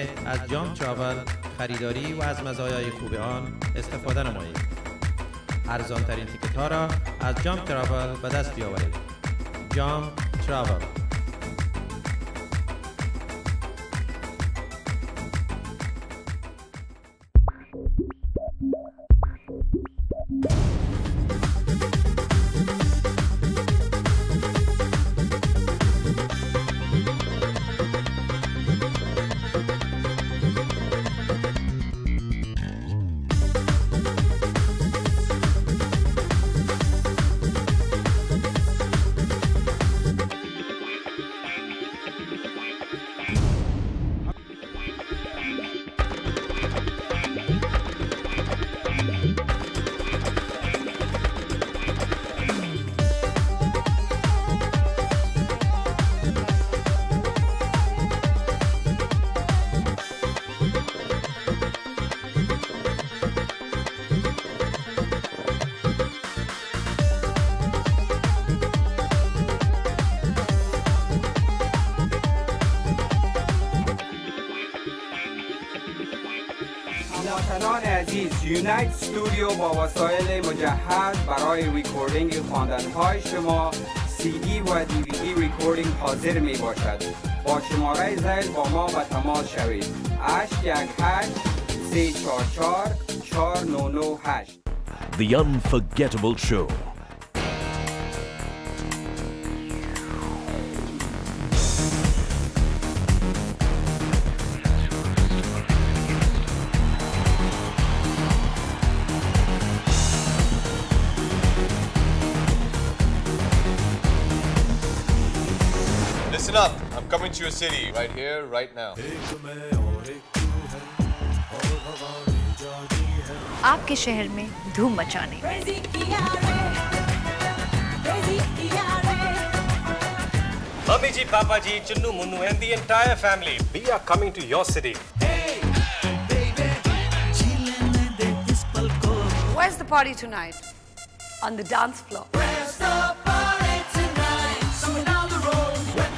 که از جام تراول خریداری و از مزایای خوب آن استفاده نمایید. ارزان ترین تیکت ها را از جام تراول به دست بیاورید. جام تراول. هموطنان عزیز، یونایت استودیو با وسایل مجهز برای ریکوردینگ خواندن‌های شما CD و DVD ریکوردینگ حاضر می باشد. با شماره زیل با ما به تماس شوید. 818 344 4998. The Unforgettable Show. Listen up, I'm coming to your city, right here, right now. आपके शहर में धूम मचाने Mummy ji, Papa ji, Chunnu, Munnu and the entire family, we are coming to your city. Where's the party tonight? On the dance floor.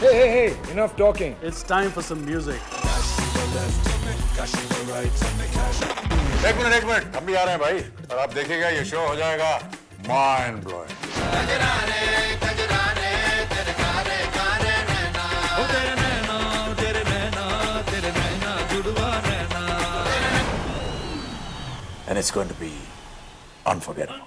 Hey, enough talking. It's time for some music. एक minute, हम भी आ रहे हैं भाई, और आप देखिएगा ये शो हो जाएगा mind blowing. And it's going to be unforgettable.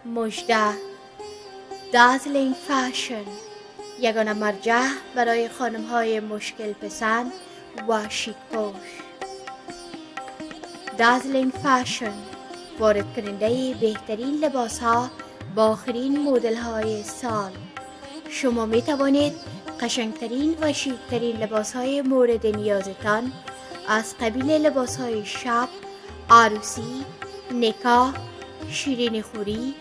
مژده دازلینگ فشن، یگانه مرجع برای خانم‌های مشکل پسند و شیک پوش. دازلینگ فشن وارد کننده بهترین لباس‌ها با آخرین مدل‌های سال. شما می توانید قشنگترین و شیکترین لباس‌های مورد نیازتان از قبیل لباس‌های شب، عروسی، نکاح، شیرین خوری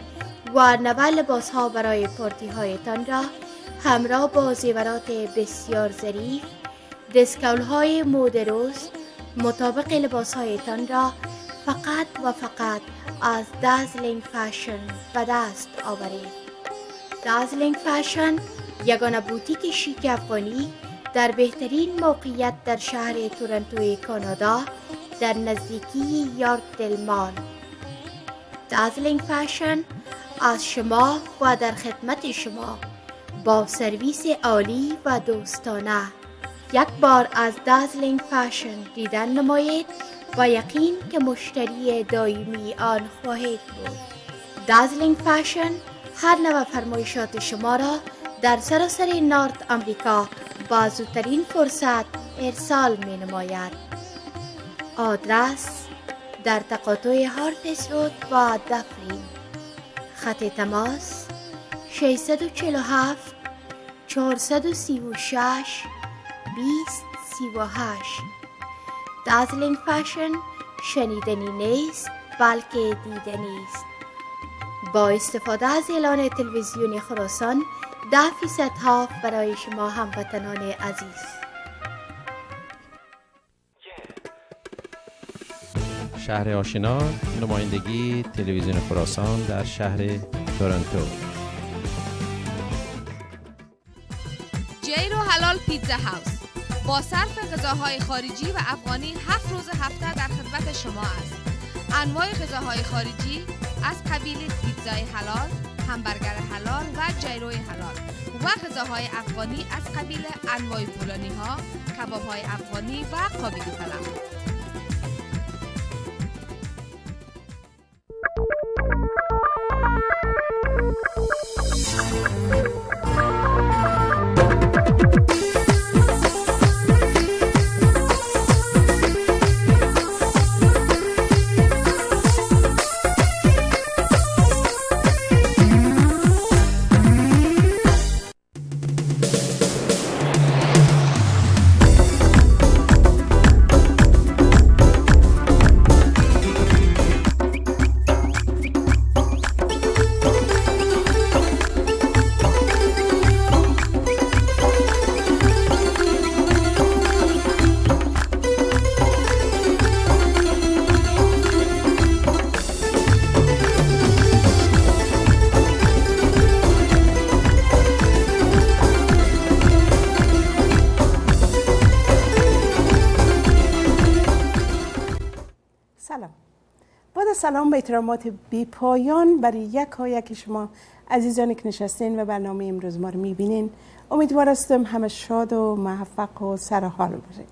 و نوع لباس ها برای پارتی هایتان را همراه با زیورات بسیار ظریف، دسکول های مدرست مطابق لباس هایتان را فقط و فقط از دازلینگ فشن به دست آورید. دازلینگ فشن یگانه بوتیک شیک افغانی در بهترین موقعیت در شهر تورنتوی کانادا در نزدیکی یارکدل مال. دازلینگ فشن از شما و در خدمت شما با سرویس عالی و دوستانه. یک بار از دازلینگ فشن دیدن نمایید و یقین که مشتری دائمی آن خواهید بود. دازلینگ فشن هر نوع فرمایشات شما را در سراسر نورد آمریکا با زودترین فرصت ارسال می نماید. آدرس در تقاطع هارتس رود و دفرین. خط تماس 647 436 2038. دازلینگ فشن شنیدنی نیست بلکه دیدنی است. با استفاده از اعلان تلویزیون خراسان 10% برای شما هموطنان عزیز. شهر آشنا، نمایندگی تلویزیون خراسان در شهر تورنتو. جیرو حلال پیتزا هاوس با صرف غذاهای خارجی و افغانی 7 روز هفته در خدمت شما است. انواع غذاهای خارجی از قبیل پیتزای حلال، همبرگر حلال و جیروی حلال و غذاهای افغانی از قبیل انواع پولانی ها، کباب های افغانی و قابلی طلب. سلام به احترامات بی پایان برای یک شما عزیزانی که نشستین و برنامه امروز ما رو میبینین. امیدوار هستم همه شاد و موفق و سرحال باشین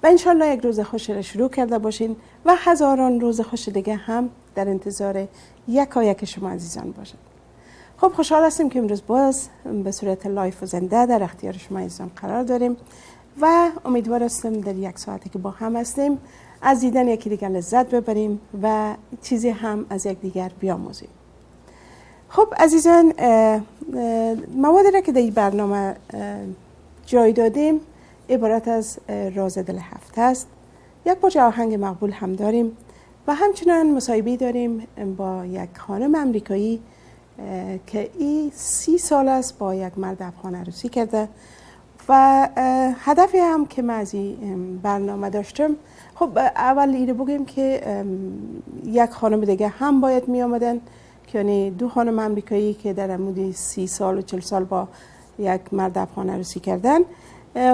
و انشالله یک روز خوش را شروع کرده باشین و هزاران روز خوش دیگه هم در انتظار یک شما عزیزان باشین. خب خوشحال هستیم که امروز باز به صورت لایف و زنده در اختیار شما عزیزان قرار داریم و امیدوار هستم در یک ساعتی که با هم هستیم از دیدن یکی دیگر لذت ببریم و چیزی هم از یک دیگر بیاموزیم. خب عزیزان، موادی را که در این برنامه جای دادیم عبارت از راز دل هفته است. یک بار آهنگ مقبول هم داریم و همچنان مصاحبه داریم با یک خانم امریکایی که این 30 سال است با یک مرد افغان عروسی کرده و هدفی هم که من از این برنامه داشتم، خب اول ایره بگیم که یک خانم دیگه هم باید می آمدن که یعنی 2 خانم امریکایی که در مدت 30 سال و 40 سال با یک مرد افغان عروسی کردن.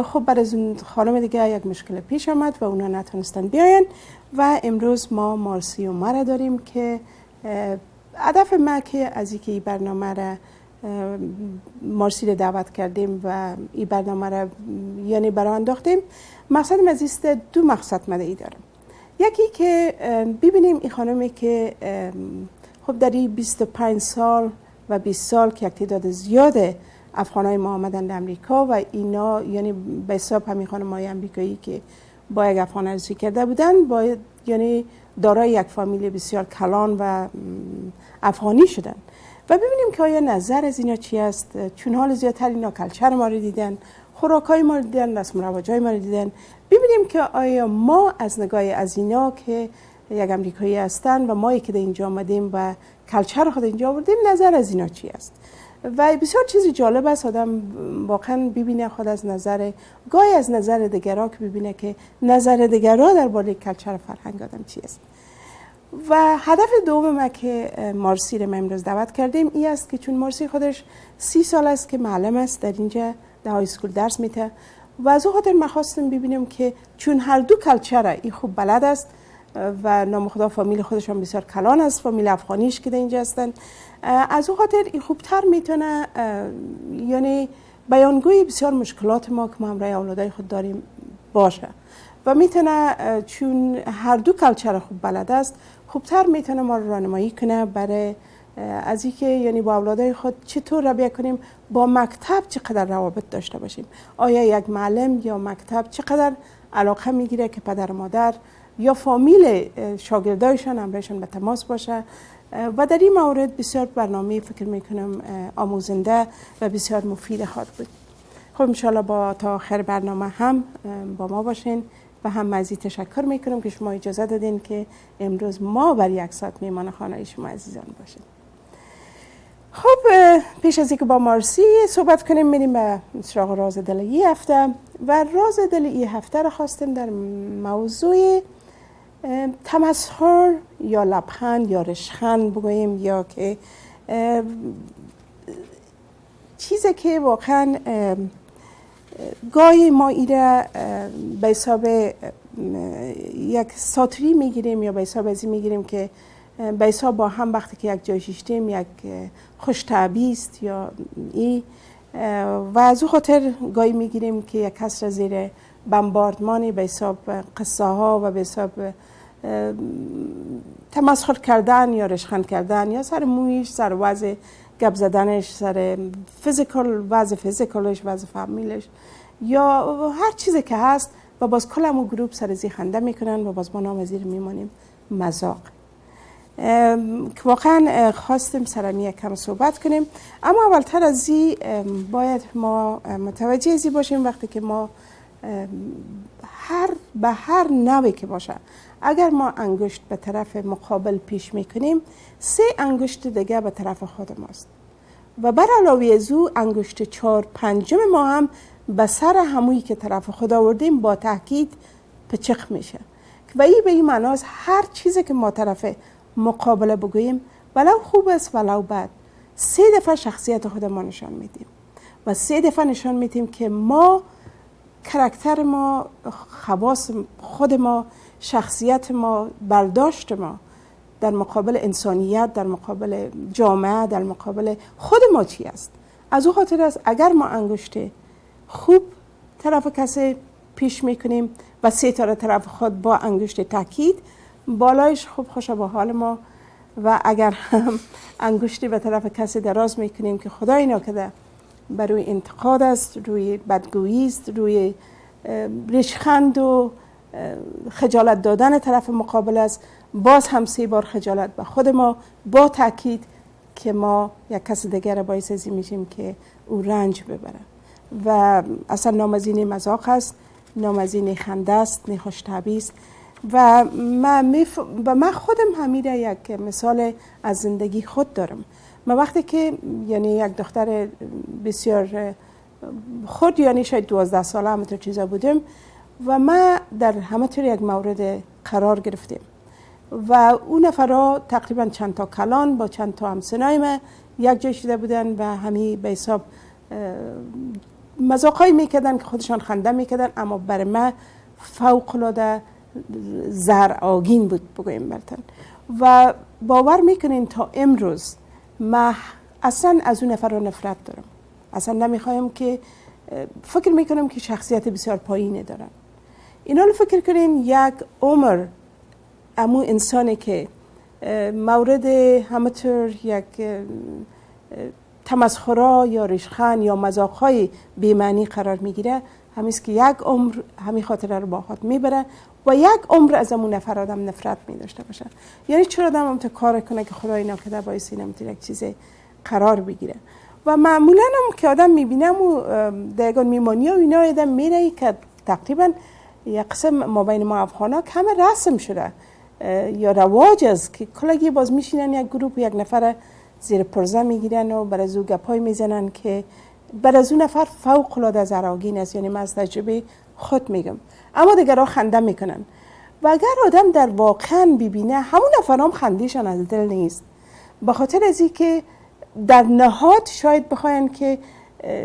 خب برای از اون خانم دیگه یک مشکل پیش آمد و اونا نتونستن بیاین و امروز ما مارسی عمر داریم که هدف ما که از اینکه این برنامه را مارسی رو دعوت کردیم و این برنامه را یعنی برای انداختیم، مقصد از است 2 مقصد مدعی دارم. یکی که ببینیم این خانمی که خب در این 25 سال و 20 سال که یک تعداد زیاد افغانای ما آمدن در امریکا و اینا یعنی به حساب همین خانم‌های امریکایی که با یک افغان عروسی کرده بودن باید یعنی دارای یک فامیل بسیار کلان و افغانی شدن و ببینیم که آیا نظر از اینا چی است، چون حال زیادتر اینا کلچر ما رو دیدن، خوراکای ما رو دیدن، رسم و رواجای ما رو دیدن. ببینیم که آیا ما از نگاه از اینا که یک امریکایی هستن و ما که در اینجا آمدیم و کلچر خود اینجا آوردیم نظر از اینا چی است. و بسیار چیزی جالب است آدم واقعا ببینه خود از نظر گاهی از نظر دیگرا که ببینه که نظر دیگرا درباره کلچر فرهنگ آدم چی است. و هدف دوم ما که مارسی رو امروز دعوت کردیم این است که چون مارسی خودش 30 سال است که معلم است در اینجا در های اسکول درس میده و از او خاطر ما خواستم ببینیم که چون هر 2 کلچر این خوب بلد است و نام خدا فامیل خودش هم بسیار کلان است، فامیل افغانیش که در اینجا هستن، از او خاطر این خوبتر میتونه یعنی بیانگوی بسیار مشکلات ما که ما همراه اولادای خود داریم باشه و میتونه چون هر 2 کلچر خوب بلد است خوبتر میتونه ما رو راهنمایی کنه برای از اینکه یعنی با اولادای خود چطور رویه کنیم، با مکتب چقدر روابط داشته باشیم، آیا یک معلم یا مکتب چقدر علاقه میگیره که پدر و مادر یا فامیل شاگردایشان همراهشان به تماس باشه و در این مورد بسیار برنامه فکر میکنم آموزنده و بسیار مفید خواهد بود. خب انشالله با تا آخر برنامه هم با ما باشین و هم مزید تشکر میکنم که شما اجازه دادین که امروز ما بر 1 ساعت میمان خانه شما عزیزان باشین. خب پیش از اینکه با مارسی صحبت کنیم میریم به سراغ راز دل این هفته و راز دل این هفته رو خواستیم در موضوع تمسخر یا لبخند یا رشخند بگوییم یا که چیزی که واقعا گاهی ما ایره به حساب یک ساتری میگیریم یا به حساب ازی میگیریم که به حساب با هم وقتی که یک جای شیشتیم یک خوش تعبیر است یا ای و از او خاطر گاهی میگیریم که یک کس را زیر بمباردمانی به حساب قصه ها و به حساب تمسخر کردن یا رشخند کردن یا سر مویش، سر وضع گپ زدنش، سر وضع فیزیکالش، وضع فامیلش یا هر چیزی که هست و باز کل همون گروپ سر زی خنده میکنن و باز ما نام زیر میمانیم مذاق. که واقعا خواستیم سرمی یک کم صحبت کنیم، اما اولتر از زی باید ما متوجه زی باشیم وقتی که ما به هر نوعی که باشه اگر ما انگشت به طرف مقابل پیش میکنیم 3 انگشت دیگه به طرف خود ماست و بر علاوه از او انگشت 4/5 ما هم به سر همویی که طرف خود آوردیم با تاکید پچق میشه و این به این معناست هر چیزی که ما طرف مقابله بگوییم ولو خوب است ولو بد 3 دفعه شخصیت خود ما نشان میدیم و 3 دفعه نشان میدیم که ما کاراکتر ما، خواص خود ما، شخصیت ما، برداشت ما در مقابل انسانیت، در مقابل جامعه، در مقابل خود ما چی است. از او خاطر است اگر ما انگشت خوب طرف کسی پیش میکنیم و 3 تا طرف خود با انگشت تاکید بالایش خوب خوشه با حال ما و اگر هم انگشتی به طرف کسی دراز میکنیم که خدای ناکرده بر روی انتقاد است، روی بدگویی است، روی ریشخند و خجالت دادن طرف مقابل است، باز هم 3 بار خجالت به خود ما با تاکید که ما یک کس دیگر را باعث ازی میشیم که او رنج ببره و اصلا نام از این مذاق است، نام از این خنده است، نه خوش طبعی است و من خودم همیشه یک مثال از زندگی خود دارم. من وقتی که یعنی یک دختر بسیار خود یعنی شاید 12 ساله همه چیزا بودم و من در همه طور یک مورد قرار گرفتیم و اون نفرها تقریبا چند تا کلان با چند تا همسنای من یک جای شده بودن و همی به حساب مذاقایی میکردن که خودشان خنده میکردن اما برای من فوق العاده زرآگین بود بگویم برتن و باور میکنین تا امروز من اصلا از اون نفر رو نفرت دارم، اصلا نمیخوایم که فکر میکنم که شخصیت بسیار پایینه دارن. اینا رو فکر کنین یک عمر امو انسانی که مورد همه طور یک تمسخرها یا ریشخند یا مذاقهای بی‌معنی قرار میگیره، همیست که یک عمر همین خاطره رو با خود میبره و یک عمر از امون نفر آدم نفرت میداشته باشه. یعنی چرا آدم هم کار کنه که خدای ناکرده باعث اینم یک چیز قرار بگیره و معمولا هم که آدم میبینم و دیگان میمانی و اینا آدم میره که تقریبا یک قسم ما بین ما افغانا کم رسم شده یا رواج است که کلگی باز میشینن یک گروپ یک نفر زیر پرزه میگیرن و بر از او گپای میزنن که بر از اون نفر فوق العاده زراگین است. یعنی من از تجربه خود میگم، اما دیگرها خنده میکنن و اگر آدم در واقعا ببینه همون نفرام خندیشان از دل نیست، به خاطر از این که در نهاد شاید بخواین که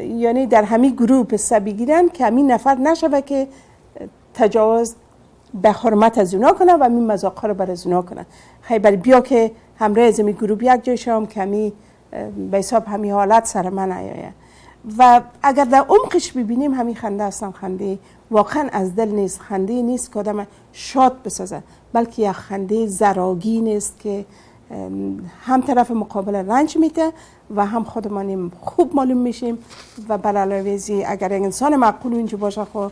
یعنی در همین گروپ حصه بگیرن که همین نفر نشوه که تجاوز به حرمت از اونا کنه و همین مذاقها رو بر از اونا کنه. خیلی بیا که همراه از همین گروپ یک جای شام که همین به حساب همین حالت سر من آیه و اگر در عمقش ببینیم همین خنده هستم، خنده واقعا از دل نیست، خنده نیست که آدم شاد بسازه، بلکه یک خنده زراگین است که هم طرف مقابل رنج میده و هم خودمانیم خوب معلوم میشیم و بر علاوه ازی اگر یک انسان معقول اینجا باشه خب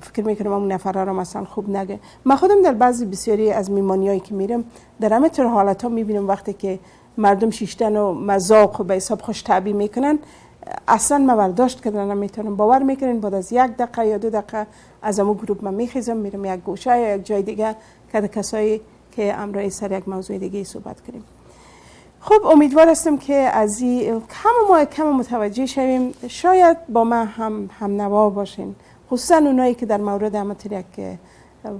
فکر میکنم اون نفره رو مثلا خوب نگه. من خودم در بعضی بسیاری از میمانیایی که میرم در همه طور حالت ها میبینم وقتی که مردم شیشتن و مذاق و به حساب خوش تعبیر میکنن اصلا من برداشت کردن نمیتونم. باور میکنین بعد از 1 دقیقه یا 2 دقیقه از امو گروپ من میخیزم میرم یک گوشه یا یک جای دیگه که کسایی که امروز سر یک موضوع دیگه صحبت کنیم. خب امیدوار هستم که از این کم متوجه شویم، شاید با من هم نوا باشین، خصوصا اونایی که در مورد همه یک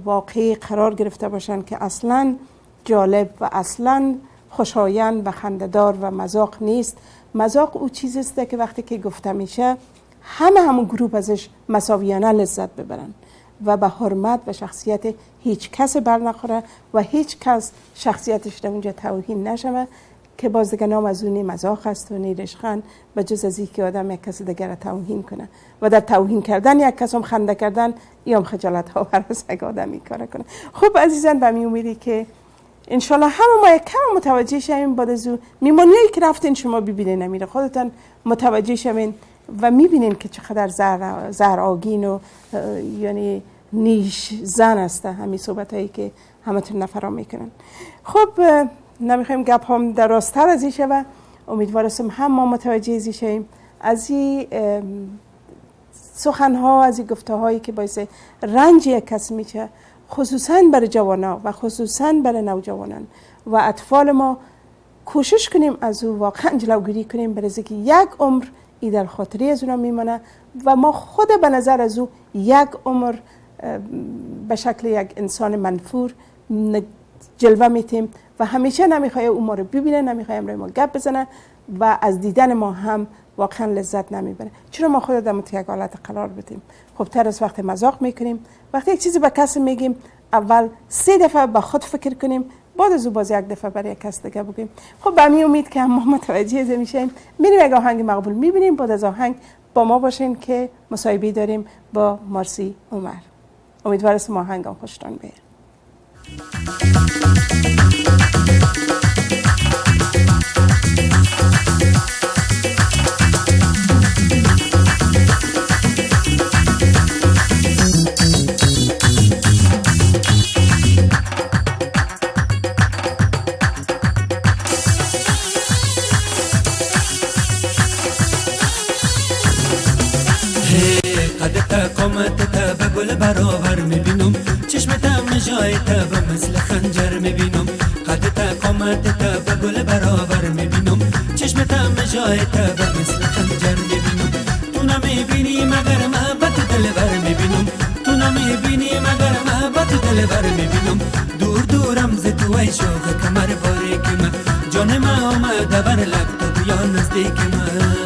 واقعی قرار گرفته باشن که اصلا جالب و اصلا خوشایند و خنده‌دار و مذاق نیست. مذاق او چیزی است که وقتی که گفته میشه همون گروه ازش مساویانه لذت ببرن و به حرمت و شخصیت هیچ کس بر نخوره و هیچ کس شخصیتش در اونجا توهین نشوه که باز دیگه نام از اونی مذاق است و نیرشخند و جز از این که آدم یک کس دیگر توهین کنه و در توهین کردن یک کس هم خنده کردن یا خجالت آور است یک آدم این کار کنه. خب عزیزان به امیدی که انشالله همه ما یک کم متوجه شویم بعد از او میمونیایی که رفتین شما ببینین نمیره خودتان متوجه شوین و میبینین که چقدر زهر آگین و یعنی نیش زن است همین صحبت هایی که همتون نفرام میکنن. خب نمیخوایم گپ هم درازتر از این شوه. امیدوارستم هم ما متوجه ازی شویم از این سخنها از این گفته هایی که باعث رنج یک کس میشه خصوصا برای جوانا و خصوصا برای نوجوانان و اطفال ما. کوشش کنیم از او واقعا جلوگیری کنیم برای اینکه یک عمر ایدل خاطری از اونا میمونه و ما خود به نظر از او یک عمر به شکل یک انسان منفور جلوه میتیم و همیشه نمیخواه او ما رو ببینه، نمیخواه امروی ما گپ بزنه و از دیدن ما هم واقعا لذت نمیبره. چرا ما خود در یک حالت قرار بدیم؟ خب تر از وقت مذاق میکنیم، وقتی یک چیزی به کسی میگیم اول 3 دفعه به خود فکر کنیم بعد از او باز 1 دفعه برای کس دیگه بگیم. خب به همین امید که ما متوجه از میشیم میریم یک آهنگ مقبول میبینیم. بعد از آهنگ با ما باشین که مصاحبه داریم با مارسی عمر. امیدوارم آهنگ خوشتان بیاد. گل برابر میبینم چشمتم جایت و مثل خنجر میبینم قدت قامتت و گل برابر میبینم چشمتم جایت و مثل خنجر میبینم تو نمیبینی مگر محبت دلبر میبینم تو نمیبینی مگر محبت دلبر میبینم دور دورم ز تو ای شوق کمر باریک من جان ما آمده بر لب تو بیا نزدیک من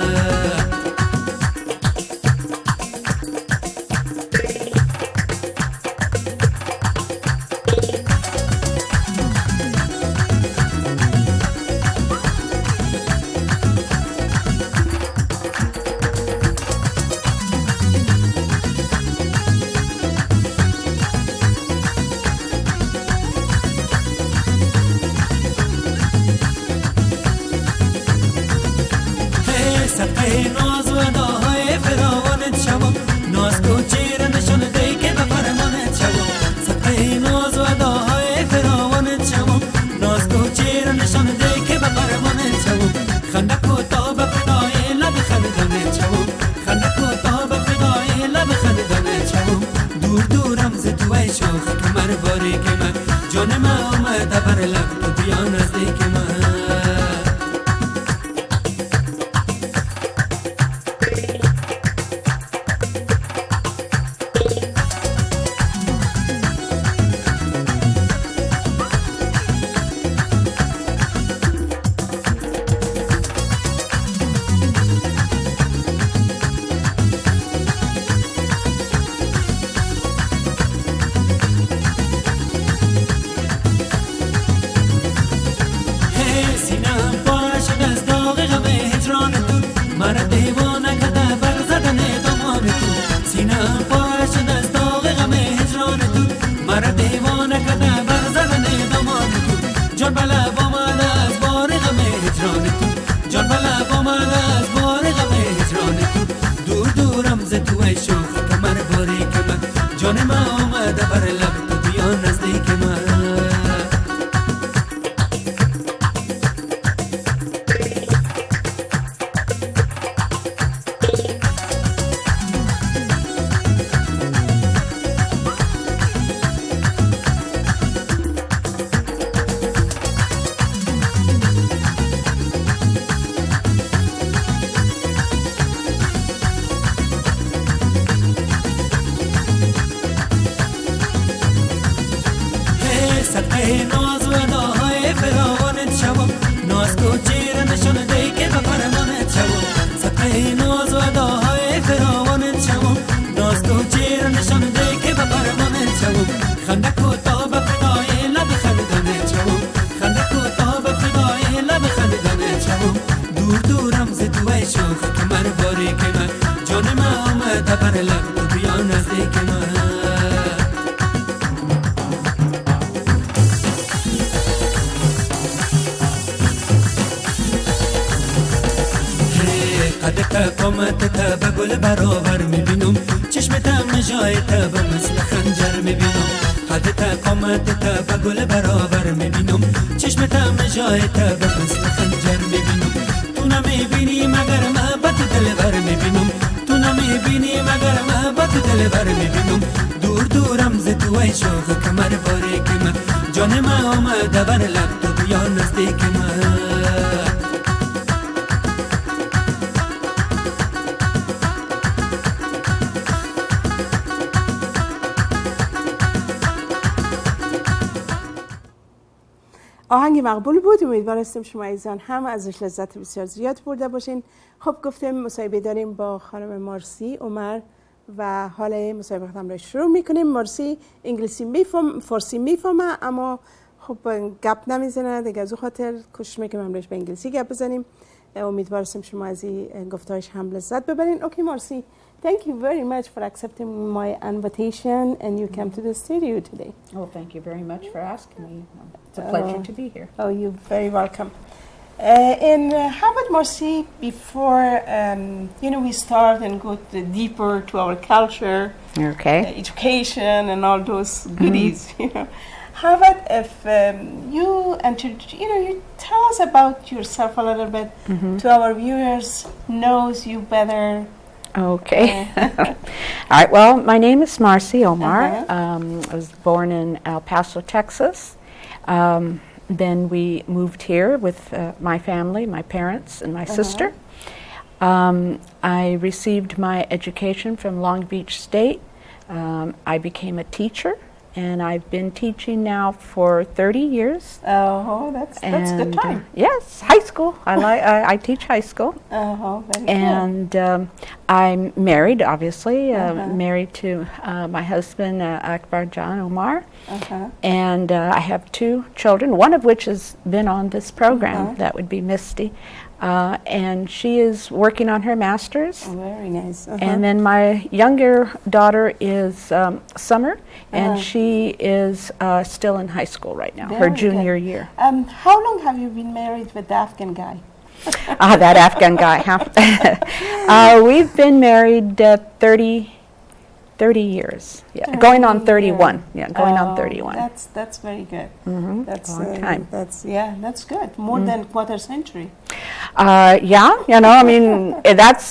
صدقه ناز و اداهای فراوانت شوم ناز کو چیر نشان دی که به فرمانت شوم صدقه ناز و اداهای فراوانت شوم ناز کو چیر نشان دی که به فرمانت شوم خنده کو تا به فدای لب خندانت شوم خنده کو تا به فدای لب خندانت شوم دور دورم ز توی شوخ کمر باریک من جان من آمده بر لب تو بیا نزدیک من قدتا قامتتا به گل برابر میبینم چشمتم نجایتا به مثل خنجر میبینم قدتا قامتتا به گل برابر میبینم چشمتم نجایتا به مثل خنجر میبینم تو نمیبینی مگر محبت دل بر میبینم تو نمیبینی مگر محبت دل بر میبینم دور دورم ز توی شوخ کمر باریک من جان من آمده بر لب تو بیا نزدیک من آهنگ مقبول بود. امیدوارستم شما عزیزان هم ازش لذت بسیار زیاد برده باشین. خب گفتم مصاحبه داریم با خانم مارسی عمر و حال مصاحبه خودم را شروع میکنیم. مارسی انگلیسی میفهم، فارسی میفهمه، اما خب گپ نمیزنه دیگه، از اون خاطر کوشش میکنیم همراهش به انگلیسی گپ بزنیم. امیدوارستم شما از این گفتارش هم لذت ببرین. اوکی مارسی، thank you very much for accepting my invitation and you came to the studio today. Oh, thank you very much for asking me. It's a pleasure to be here. Oh, you're very welcome. And how about Morsi, before we start and go deeper to our culture, Okay. Education, and all those goodies, how about if you tell us about yourself a little bit to our viewers, knows you better. Okay. All right. Well, my name is Morsi Omar. I was born in El Paso, Texas. Then we moved here with my family, my parents and my sister. I received my education from Long Beach State. I became a teacher, and I've been teaching now for 30 years. Oh, that's good time. Yes, high school. I teach high school. Very And I'm married, obviously, married to my husband, Akbar Jan Omar. And I have 2 children, one of which has been on this program. That would be Misty. And she is working on her master's. Very nice. And then my younger daughter is Summer, and she is still in high school right now, her junior year. How long have you been married with the Afghan guy? That Afghan guy, huh? We've been married 30 years. Yeah, going on 31. Yeah, going on 31. That's very good. That's a long time. That's good. More than quarter century. Yeah, I mean, that's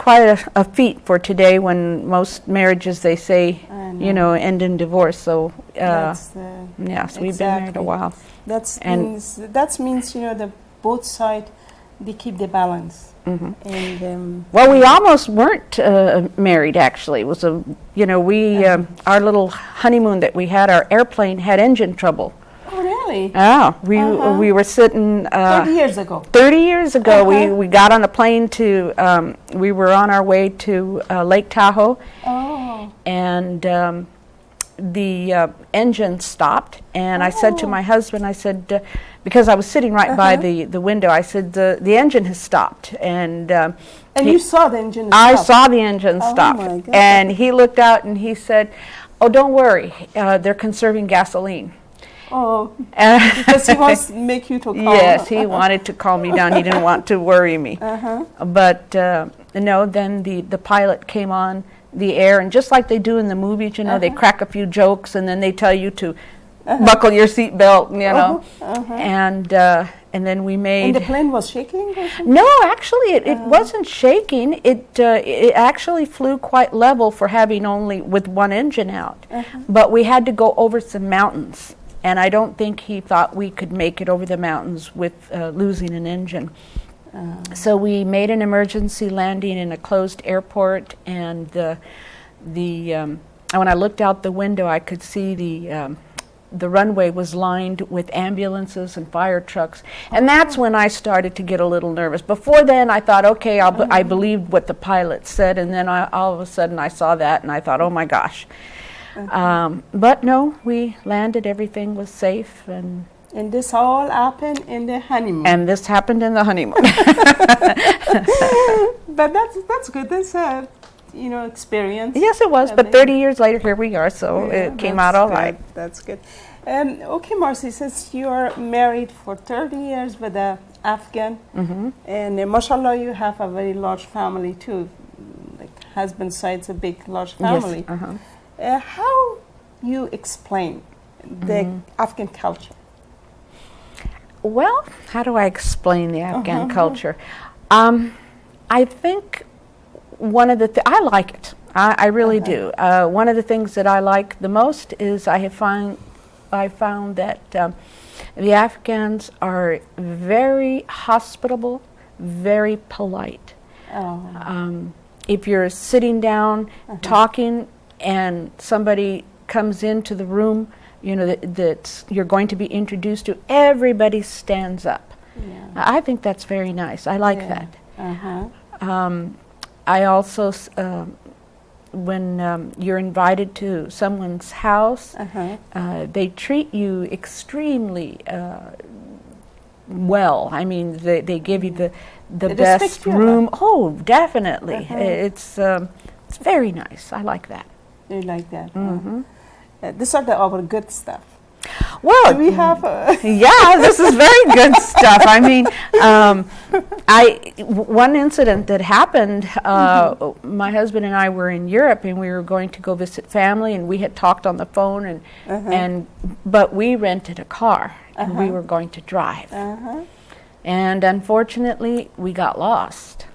quite a feat for today when most marriages, they say, end in divorce. So, yes, we've been married a while. That means the both sides, they keep the balance. And, well, we almost weren't married, actually. It was our little honeymoon that we had, our airplane had engine trouble. Oh, really? Yeah, we were sitting 30 years ago. 30 years ago, we got on a plane we were on our way to Lake Tahoe. Oh. And the engine stopped, and I said to my husband, I said, because I was sitting right by the window, I said, the engine has stopped. And you saw the engine stop? I saw the engine stop. My goodness. And he looked out and he said, oh, don't worry, they're conserving gasoline. Oh, because he wants to make you to calm. Yes, he wanted to calm me down. He didn't want to worry me. But no, then the pilot came on the air, and just like they do in the movies, they crack a few jokes, and then they tell you to buckle your seatbelt, and then we made. And the plane was shaking? No, actually, it wasn't shaking. It actually flew quite level for having only with one engine out, but we had to go over some mountains. And I don't think he thought we could make it over the mountains with losing an engine. So we made an emergency landing in a closed airport, and when I looked out the window, I could see the runway was lined with ambulances and fire trucks, and that's when I started to get a little nervous. Before then, I thought, okay, I believed what the pilot said, and then all of a sudden I saw that, and I thought, oh my gosh. But no, we landed, everything was safe, and this all happened in the honeymoon. And this happened in the honeymoon. But that's good. That's a experience. Yes, it was. But 30 years later, here we are. So it came out all right. That's good. Okay, Morsi, since you are married for 30 years with an Afghan, and mashallah, you have a very large family too. Like husband side's a big, large family. Yes. How you explain the Afghan culture? Well, how do I explain the Afghan culture? I think one of the I like it. I really do. One of the things that I like the most is I found that the Afghans are very hospitable, very polite. If you're sitting down talking and somebody comes into the room, that you're going to be introduced to, everybody stands up. I think that's very nice. I like that. I also, when you're invited to someone's house, they treat you extremely well. I mean, they give you the best room. Oh, definitely. It's very nice. I like that. You like that? These are our good stuff. Well, do we have yeah, this is very good stuff. I mean, one incident that happened, my husband and I were in Europe, and we were going to go visit family, and we had talked on the phone, but we rented a car, and we were going to drive. And unfortunately, we got lost,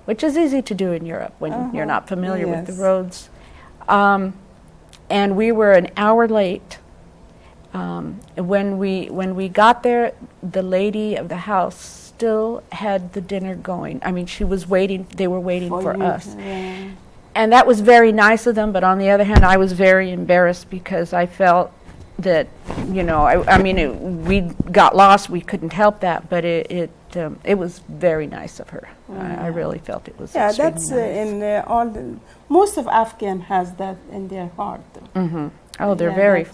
which is easy to do in Europe when you're not familiar with the roads. And we were an hour late. When we got there, the lady of the house still had the dinner going. I mean, she was waiting. They were waiting for us, and that was very nice of them. But on the other hand, I was very embarrassed because I felt that I mean, we got lost. We couldn't help that, but it was very nice of her. I really felt it was. Yeah, that's nice. Most of Afghan has that in their heart. Oh, they're very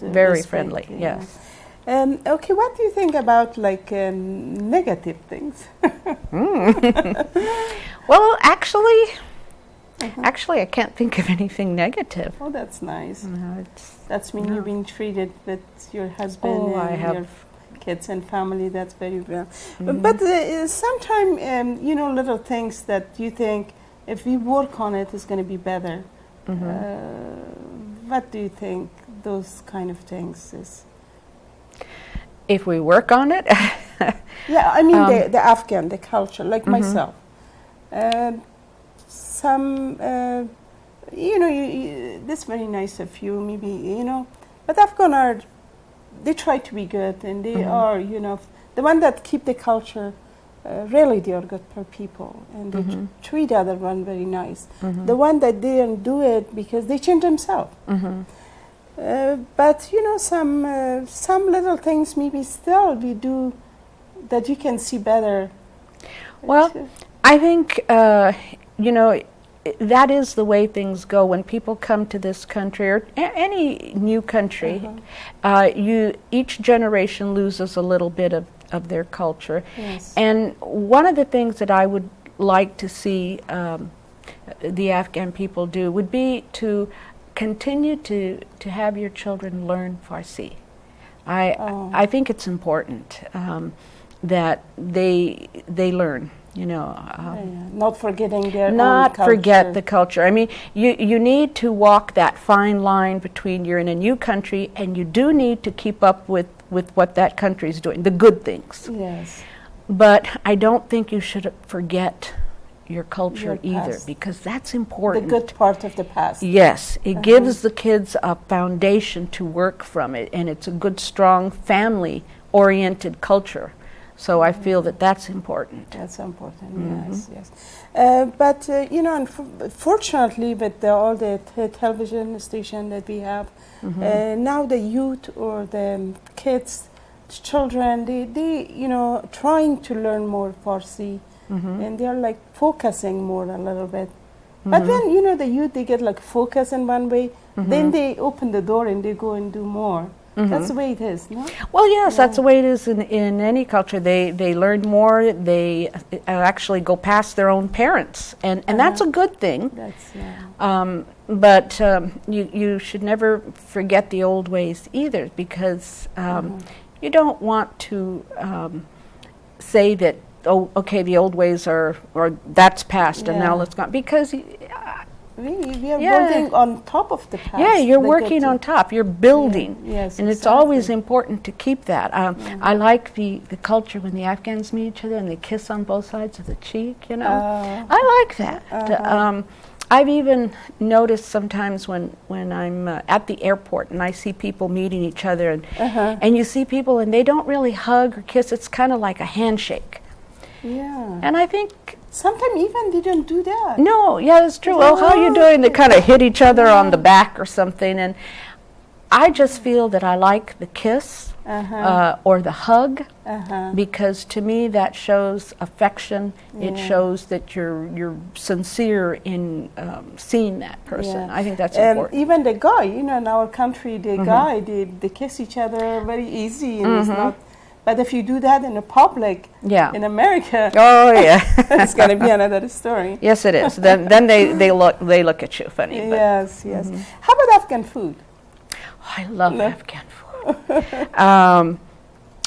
friendly. Yes. Okay, what do you think about negative things? Well, actually, I can't think of anything negative. Oh, that's nice. That's when you've been treated with your husband and your kids and family. That's very well. But sometimes, little things that you think, if we work on it, it's going to be better. What do you think those kind of things is? If we work on it? Yeah, I mean the Afghan, the culture, like myself. Some, that's very nice of you, maybe, but Afghan they try to be good, and they are, the one that keep the culture. Really, they are good for people, and they treat other one very nice. The one that didn't do it because they change themselves. But some little things maybe still we do that you can see better. Well, I think that is the way things go when people come to this country or any new country. Each generation loses a little bit of their culture. Yes. And one of the things that I would like to see the Afghan people do would be to continue to have your children learn Farsi. I think it's important that they learn. Not forgetting their own not culture. Forget the culture. I mean, you need to walk that fine line between you're in a new country and you do need to keep up with what that country is doing, the good things. Yes. But I don't think you should forget your culture either, because that's important. The good part of the past. Yes, it gives the kids a foundation to work from it, and it's a good, strong, family-oriented culture So I feel that that's important. That's important, yes, yes. But, you know, fortunately with all the television station that we have, now the youth or the kids, children, they you know, trying to learn more Farsi, and they're like focusing more a little bit. But then, you know, the youth, they get like focus in one way, then they open the door and they go and do more. That's the way it is, no? Well, yes, that's the way it is in any culture. They learn more, they actually go past their own parents, and that's a good thing. That's, but you should never forget the old ways either, because you don't want to say that, oh, okay, the old ways are, or that's past and now let's go, because we are building on top of the past. Yeah, you're working on top. You're building. Yes, and it's always important to keep that. I like the culture when the Afghans meet each other and they kiss on both sides of the cheek, you know. I like that. I've even noticed sometimes when I'm at the airport and I see people meeting each other, and you see people and they don't really hug or kiss. It's kind of like a handshake. Yeah. And I think sometimes even they don't do that. No, yeah, that's true. Well, how are you doing? They kind of hit each other on the back or something. And I just feel that I like the kiss or the hug, because to me that shows affection. It shows that you're sincere in seeing that person. I think that's important. Even the guy, you know, in our country, the guy, they kiss each other very easy, and it's not. But if you do that in the public, in America, it's going to be another story. Yes, it is. then they look at you funny. Yes, yes. How about Afghan food? Oh, I love Afghan food.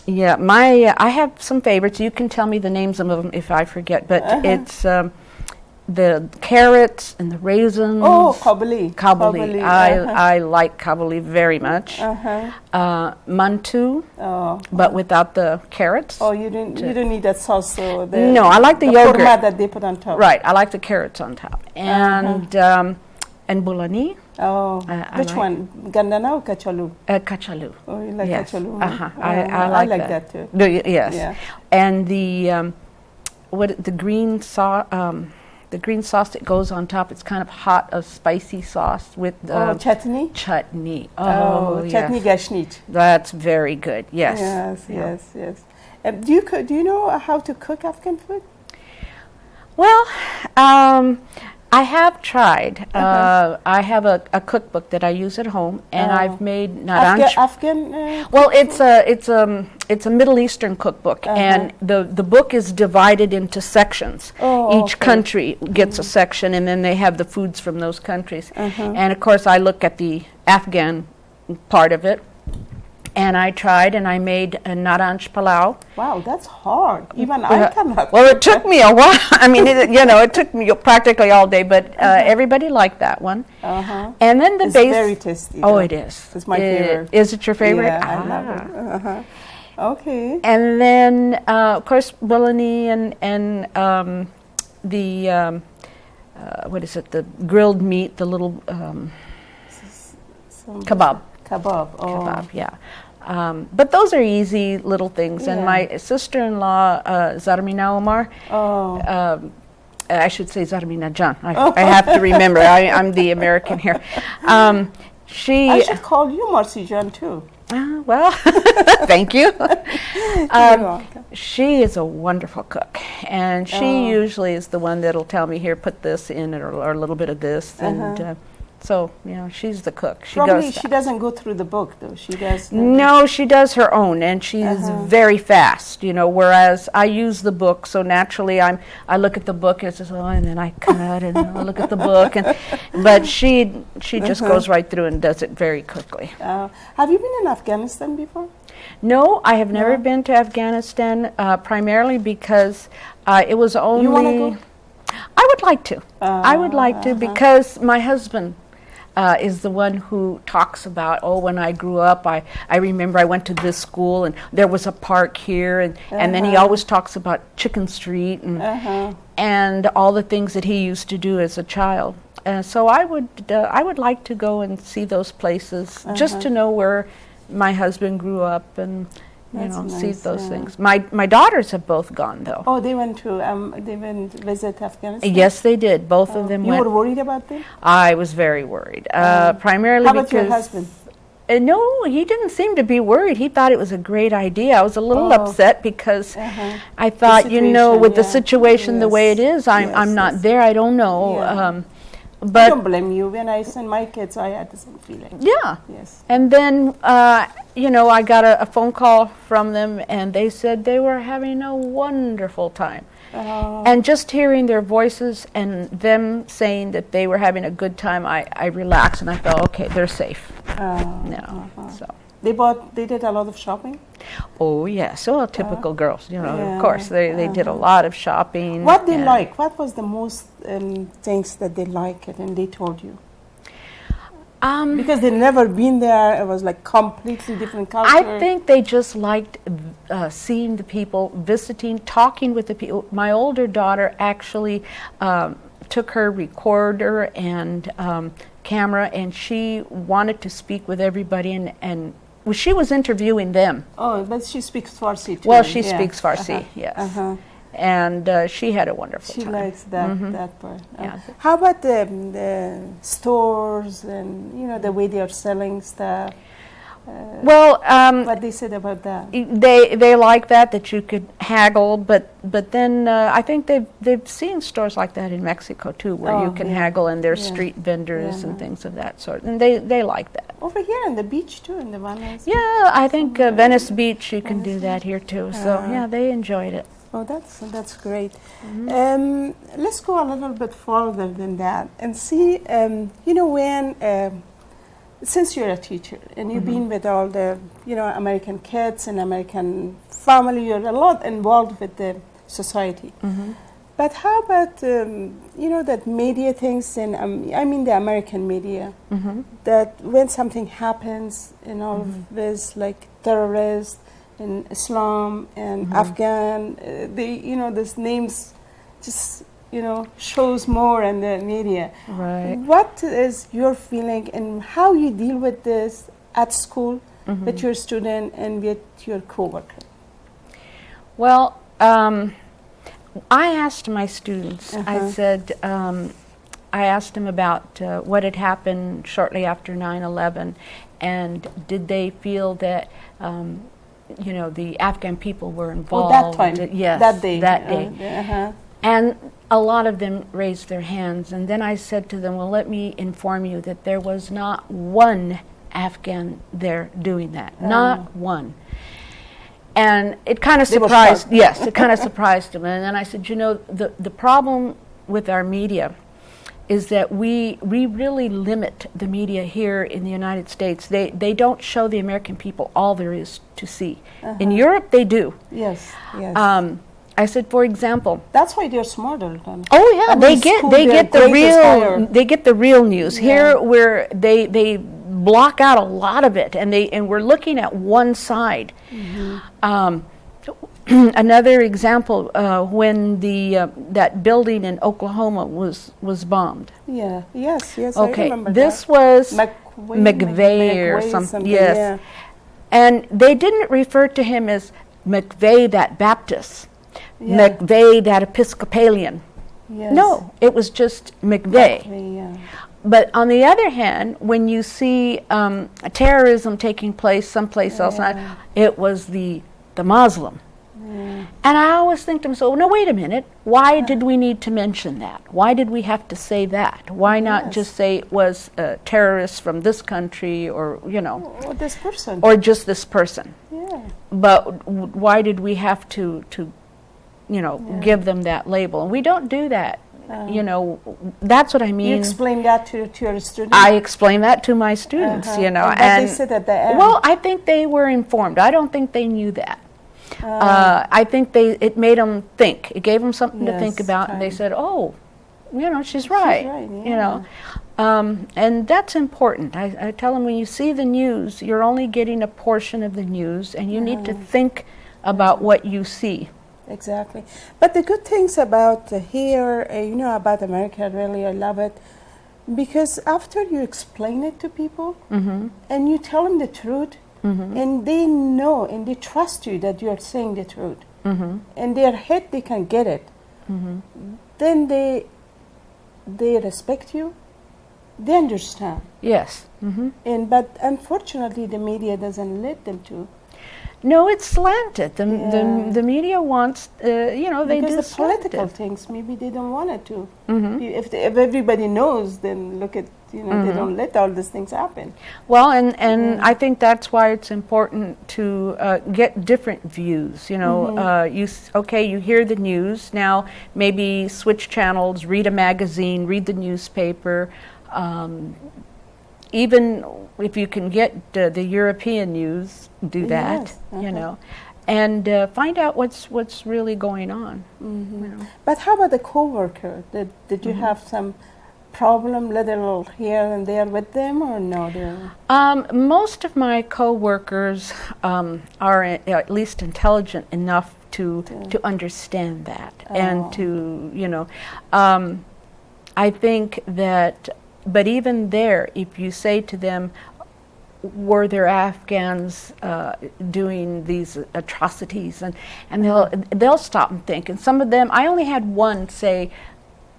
Yeah, I have some favorites. You can tell me the names of them if I forget. But it's the carrots and the raisins. Oh, kabuli. Kabuli. I like kabuli very much. Mantu, but without the carrots. Oh, you don't need that sauce. So no, I like the yogurt that they put on top. Right, I like the carrots on top. And bulani. Oh, which one? Gandana or kachalu? Kachalu. Oh, you like kachalu? I like that too. Yes. Yeah. And the green sauce. The green sauce that goes on top, it's kind of hot, a spicy sauce with chutney? Chutney. Chutney gashnich. That's very good, yes. Yes. Do you know how to cook Afghan food? Well, I have tried. I have a cookbook that I use at home, and I've made naranj. Afghan. Well, it's a Middle Eastern cookbook, and the book is divided into sections. Each country gets a section, and then they have the foods from those countries. And of course, I look at the Afghan part of it. And I tried, and I made a naranj palau. Wow, that's hard. Even I cannot. Well, it took me a while. I mean, it took me practically all day, but everybody liked that one. And then the it's base. Very tasty. Oh, it is. It's my favorite. Is it your favorite? Yeah, I love it. Okay. And then, of course, bulani and the what is it? The grilled meat, the little kebab. Kebab, yeah. But those are easy little things. And my sister-in-law, Zarmina Omar, I should say Zarmina Jan. I have to remember. I'm the American here. I should call you Morsi Jan too. Well, thank you. She is a wonderful cook, and she usually is the one that'll tell me, here, put this in it, or a little bit of this, and so, she's the cook. Probably she doesn't go through the book, though. She does. No, she does her own, and she's very fast. Whereas I use the book, so naturally I look at the book and says, and then I cut, and I look at the book, but she just goes right through and does it very quickly. Have you been in Afghanistan before? No, I have never been to Afghanistan, primarily because it was only. You want to go? I would like to. I would like to, because my husband is the one who talks about, when I grew up, I remember I went to this school and there was a park here, and then he always talks about Chicken Street and all the things that he used to do as a child. So I would like to go and see those places, just to know where my husband grew up, and That's see nice, those yeah. things. My daughters have both gone though. Oh, they went to visit Afghanistan? Yes, they did. Both of them You went. were worried about them? I was very worried, primarily How about because. your husband? No, he didn't seem to be worried. He thought it was a great idea. I was a little upset because I thought, with the situation the way it is, I'm not there. I don't know. Yeah. But I don't blame you. When I sent my kids, I had the same feeling. yeah. Yes. And then, I got a phone call from them, and they said they were having a wonderful time. And just hearing their voices and them saying that they were having a good time, I relaxed and I thought, okay, they're safe. So. They did a lot of shopping? Oh, yeah. So typical girls, of course. They did a lot of shopping. What they like? What was the most things that they liked and they told you? Because they'd never been there, it was like completely different culture. I think they just liked seeing the people, visiting, talking with the people. My older daughter actually took her recorder and camera, and she wanted to speak with everybody, and she was interviewing them. Oh, but she speaks Farsi too. Well, she speaks Farsi, yes. And she had a wonderful time. She likes that part. Yeah. How about the stores and the way they are selling stuff? Well, what they said about that? They like that you could haggle, but then I think they've seen stores like that in Mexico too, where you can haggle, and there's street vendors and things of that sort, and they like that. Over here on the beach too, in the Venice. Yeah, I think Venice Beach, you can do that here too. So yeah, they enjoyed it. Oh, that's great. Let's go a little bit further than that and see. When since you're a teacher and you've been with all the American kids and American family, you're a lot involved with the society. But how about that media things and I mean the American media, that when something happens in all of this, like terrorists in Islam and Afghan, these names just shows more in the media. Right. What is your feeling and how you deal with this at school with your student and with your coworker? Well, I asked my students. I said, I asked them about what had happened shortly after 9/11, and did they feel that the Afghan people were involved. Oh, that time. Yes, that day. That day. And a lot of them raised their hands. And then I said to them, well, let me inform you that there was not one Afghan there doing that. Not one. And it kind of surprised, yes, it kind of surprised them. And then I said, the problem with our media is that we really limit the media here in the United States. They don't show the American people all there is to see. In Europe, they do. Yes, yes. I said, for example, that's why they're smarter than. Oh yeah, they get the real news. Here, where they block out a lot of it, and we're looking at one side. Another example, when that building in Oklahoma was bombed. Yeah. Yes. Okay. I remember This that. was McVeigh or something. Yes. Yeah. And they didn't refer to him as McVeigh that Baptist, McVeigh that Episcopalian. Yes. No, it was just McVeigh. Yeah. But on the other hand, when you see terrorism taking place someplace else, it was the Muslim. And I always think to myself, no, wait a minute. Why did we need to mention that? Why did we have to say that? Why not just say it was terrorists from this country, or or this person, or just this person? Yeah. But why did we have to give them that label? And we don't do that. That's what I mean. You explain that to your students? I explain that to my students, And and they said at the end. well, I think they were informed. I don't think they knew that. I think it made them think. It gave them something to think about, and they said, "Oh, she's right." And that's important. I tell them, when you see the news, you're only getting a portion of the news, and you need to think about what you see. Exactly. But the good things about here, about America, really, I love it, because after you explain it to people and you tell them the truth, and they know and they trust you that you are saying the truth. In their head they can get it. Then they respect you. They understand. Yes. But unfortunately, the media doesn't let them to. No, it's slanted. The media wants, they because do the political things, maybe they don't want it to. If everybody knows, then look at, they don't let all these things happen. Well, and I think that's why it's important to get different views. You hear the news, now maybe switch channels, read a magazine, read the newspaper. Even if you can get the European news, do that, and find out what's really going on. But how about the coworker? Did you have some problem, little here and there with them, or no? Most of my coworkers are at least intelligent enough to understand that, and to I think that. But even there, if you say to them, were there Afghans doing these atrocities, and they'll stop and think. And some of them, I only had one say,